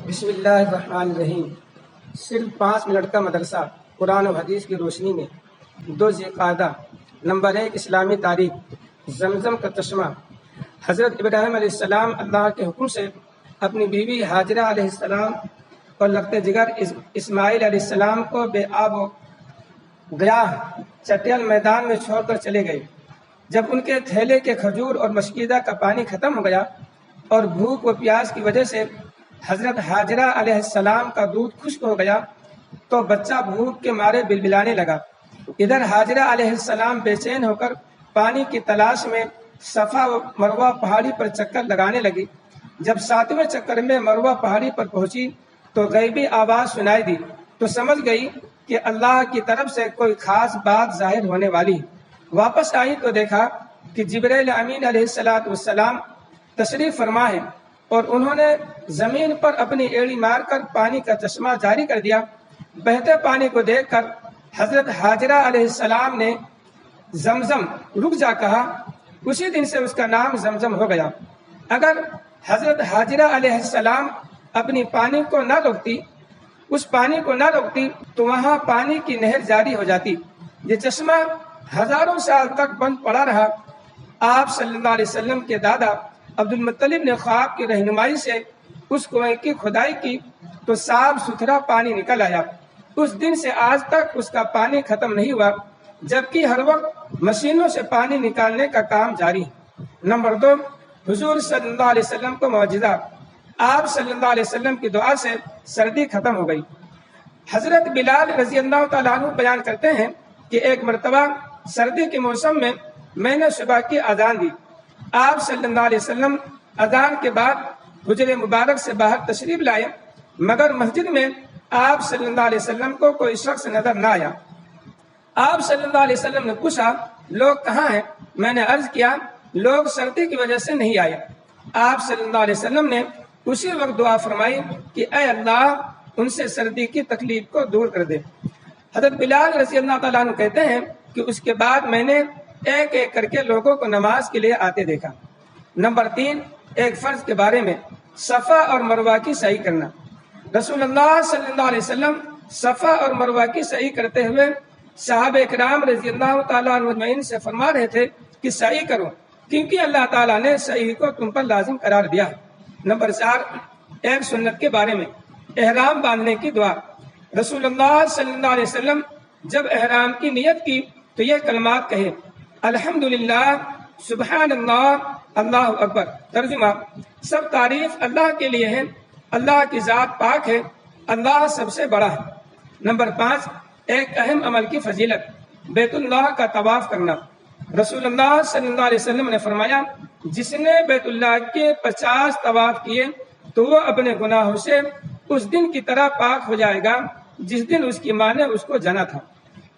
بسم اللہ الرحمن الرحیم۔ صرف 5 منٹ کا مدرسہ قرآن و حدیث کی روشنی میں 2 ذی-قعدہ۔ نمبر 1 اسلامی تاریخ۔ زمزم کا چشمہ۔ حضرت ابراہیم علیہ السلام اللہ کے حکم سے اپنی بیوی ہاجرہ علیہ السلام اور لگتے جگر اسماعیل علیہ السلام کو بے آب و گیاہ چٹیل میدان میں چھوڑ کر چلے گئے۔ جب ان کے تھیلے کے کھجور اور مشکیدہ کا پانی ختم ہو گیا اور بھوک و پیاس کی وجہ سے حضرت ہاجرہ علیہ السلام کا دودھ خشک ہو گیا تو بچہ بھوک کے مارے بلبلانے لگا۔ ادھر ہاجرہ علیہ السلام بے چین ہو کر پانی کی تلاش میں صفا و مروہ پہاڑی پر چکر لگانے لگی۔ جب 7ویں چکر میں مروہ پہاڑی پر پہنچی تو غیبی آواز سنائی دی تو سمجھ گئی کہ اللہ کی طرف سے کوئی خاص بات ظاہر ہونے والی۔ واپس آئی تو دیکھا کہ جبرائیل امین علیہ السلام تشریف فرما ہے اور انہوں نے زمین پر اپنی ایڑی مار کر پانی کا چشمہ جاری کر دیا۔ بہتے پانی کو دیکھ کر حضرت ہاجرہ علیہ السلام نے زمزم رک جا کہا۔ اسی دن سے اس کا نام زمزم ہو گیا۔ اگر حضرت ہاجرہ علیہ السلام اپنی پانی کو نہ روکتی اس پانی کو نہ روکتی تو وہاں پانی کی نہر جاری ہو جاتی۔ یہ چشمہ ہزاروں سال تک بند پڑا رہا۔ آپ صلی اللہ علیہ وسلم کے دادا عبد المطلب نے خواب کی رہنمائی سے اس کنویں کی کھدائی کی تو صاف ستھرا پانی نکل آیا۔ اس دن سے آج تک اس کا پانی ختم نہیں ہوا، جبکہ ہر وقت مشینوں سے پانی نکالنے کا کام جاری ہے۔ نمبر 2 حضور صلی اللہ علیہ وسلم کو معجزہ۔ آپ صلی اللہ علیہ وسلم کی دعا سے سردی ختم ہو گئی۔ حضرت بلال رضی اللہ تعالیٰ عنہ بیان کرتے ہیں کہ ایک مرتبہ سردی کے موسم میں نے صبح کی اذان دی۔ آپ صلی اللہ علیہ وسلم اذان کے بعد حجرے مبارک سے باہر تشریف لائے، مگر مسجد میں آپ صلی اللہ علیہ وسلم کو کوئی شخص نظر نہ آیا۔ آپ صلی اللہ علیہ وسلم نے پوچھا لوگ کہاں ہیں؟ میں نے عرض کیا لوگ سردی کی وجہ سے نہیں آئے۔ آپ صلی اللہ علیہ وسلم نے اسی وقت دعا فرمائی کہ اے اللہ ان سے سردی کی تکلیف کو دور کر دے۔ حضرت بلال رضی اللہ تعالیٰ عنہ کہتے ہیں کہ اس کے بعد میں نے ایک ایک کر کے لوگوں کو نماز کے لیے آتے دیکھا۔ نمبر 3 ایک فرض کے بارے میں صفا اور مروہ کی سعی کرنا۔ رسول اللہ صلی اللہ علیہ وسلم صفا اور مروہ کی سعی کرتے ہوئے صحابہ اکرام رضی اللہ تعالیٰ عنہ اجمعین سے فرما رہے تھے کہ سعی کرو، کیونکہ اللہ تعالیٰ نے سعی کو تم پر لازم قرار دیا۔ نمبر 4 ایک سنت کے بارے میں احرام باندھنے کی دعا۔ رسول اللہ صلی اللہ علیہ وسلم جب احرام کی نیت کی تو یہ کلمات کہے الحمدللہ سبحان اللہ اللہ اکبر۔ ترجمہ سب تعریف اللہ کے لیے ہے، اللہ کی ذات پاک ہے، اللہ سب سے بڑا ہے۔ نمبر 5 ایک اہم عمل کی فضیلت بیت اللہ کا طواف کرنا۔ رسول اللہ صلی اللہ علیہ وسلم نے فرمایا جس نے بیت اللہ کے 50 طواف کیے تو وہ اپنے گناہوں سے اس دن کی طرح پاک ہو جائے گا جس دن اس کی ماں نے اس کو جنا تھا۔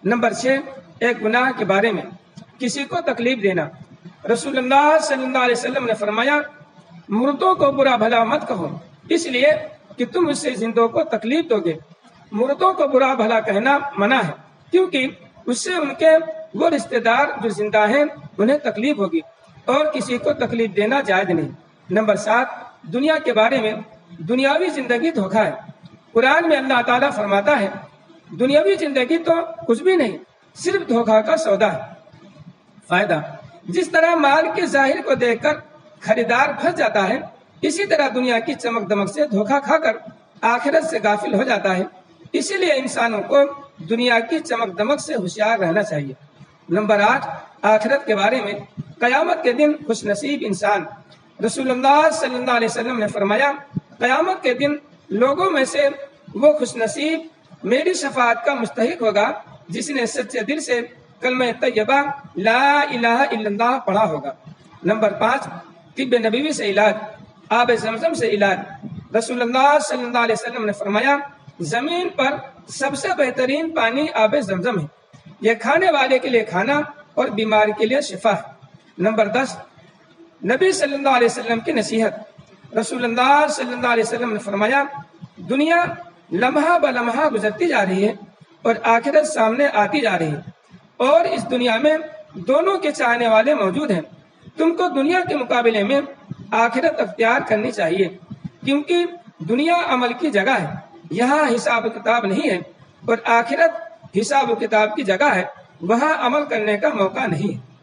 نمبر 6 ایک گناہ کے بارے میں کسی کو تکلیف دینا۔ رسول اللہ صلی اللہ علیہ وسلم نے فرمایا مردوں کو برا بھلا مت کہو، اس لیے کہ تم اس سے زندوں کو تکلیف دو گے۔ مردوں کو برا بھلا کہنا منع ہے، کیونکہ اس سے ان کے وہ رشتہ دار جو زندہ ہیں انہیں تکلیف ہوگی، اور کسی کو تکلیف دینا جائز نہیں۔ نمبر 7 دنیا کے بارے میں دنیاوی زندگی دھوکہ ہے۔ قرآن میں اللہ تعالیٰ فرماتا ہے دنیاوی زندگی تو کچھ بھی نہیں، صرف دھوکہ کا سودا ہے۔ فائدہ جس طرح مال کے ظاہر کو دیکھ کر خریدار پھنس جاتا ہے، اسی طرح دنیا کی چمک دمک سے دھوکہ کھا کر آخرت سے غافل ہو جاتا ہے۔ اسی لیے انسانوں کو دنیا کی چمک دمک سے ہوشیار رہنا چاہیے۔ نمبر 8 آخرت کے بارے میں قیامت کے دن خوش نصیب انسان۔ رسول اللہ صلی اللہ علیہ وسلم نے فرمایا قیامت کے دن لوگوں میں سے وہ خوش نصیب میری شفاعت کا مستحق ہوگا جس نے سچے دل سے کلمہ طیبہ لا الہ الا اللہ پڑھا ہوگا۔ نمبر 5 طب نبوی سے علاج، آب زمزم سے علاج۔ رسول اللہ صلی اللہ علیہ وسلم نے فرمایا زمین پر سب سے بہترین پانی آب زمزم ہے، یہ کھانے والے کے لیے کھانا اور بیمار کے لیے شفا ہے۔ نمبر 10 نبی صلی اللہ علیہ وسلم کی نصیحت۔ رسول اللہ صلی اللہ علیہ وسلم نے فرمایا دنیا لمحہ بلمحہ گزرتی جا رہی ہے اور آخرت سامنے آتی جا رہی ہے، اور اس دنیا میں دونوں کے چاہنے والے موجود ہیں۔ تم کو دنیا کے مقابلے میں آخرت اختیار کرنی چاہیے، کیونکہ دنیا عمل کی جگہ ہے، یہاں حساب کتاب نہیں ہے، اور آخرت حساب و کتاب کی جگہ ہے، وہاں عمل کرنے کا موقع نہیں ہے۔